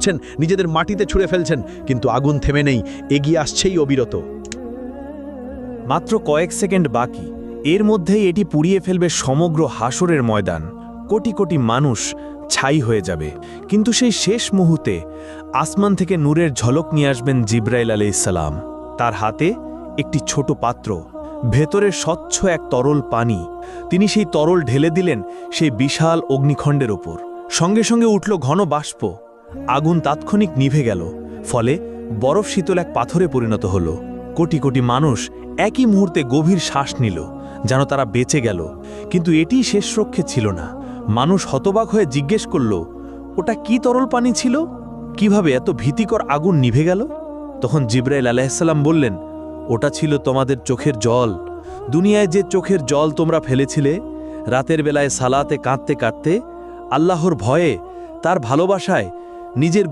করছেন, নিজেদের মাটিতে ছুঁড়ে ফেলছেন, কিন্তু আগুন থেমে নেই, এগিয়ে আসছেই অবিরত। মাত্র কয়েক সেকেন্ড বাকি, এর মধ্যেই এটি পুড়িয়ে ফেলবে সমগ্র হাসরের ময়দান। কোটি কোটি মানুষ ছাই হয়ে যাবে। কিন্তু সেই শেষ মুহূর্তে আসমান থেকে নূরের ঝলক নিয়ে আসবেন জিবরাইল আলাইহিসসালাম। তার হাতে একটি ছোট পাত্র, ভেতরে স্বচ্ছ এক তরল পানি। তিনি সেই তরল ঢেলে দিলেন সেই বিশাল অগ্নিখণ্ডের ওপর। সঙ্গে সঙ্গে উঠল ঘন বাষ্প। আগুন তাৎক্ষণিক নিভে গেল, ফলে বরফ শীতল এক পাথরে পরিণত হল। কোটি কোটি মানুষ একই মুহূর্তে গভীর শ্বাস নিল, যেন তারা বেঁচে গেল। কিন্তু এটি শেষ রক্ষে ছিল না। মানুষ হতবাক হয়ে জিজ্ঞেস করল, ওটা কি তরল পানি ছিল? কিভাবে এত ভীতিকর আগুন নিভে গেল? তখন জিবরাইল আলাইহিসসালাম বললেন, ওটা ছিল তোমাদের চোখের জল। দুনিয়ায় যে চোখের জল তোমরা ফেলেছিলে, রাতের বেলায় সালাতে কাঁদতে কাঁদতে, আল্লাহর ভয়ে, তার ভালোবাসায়, নিজের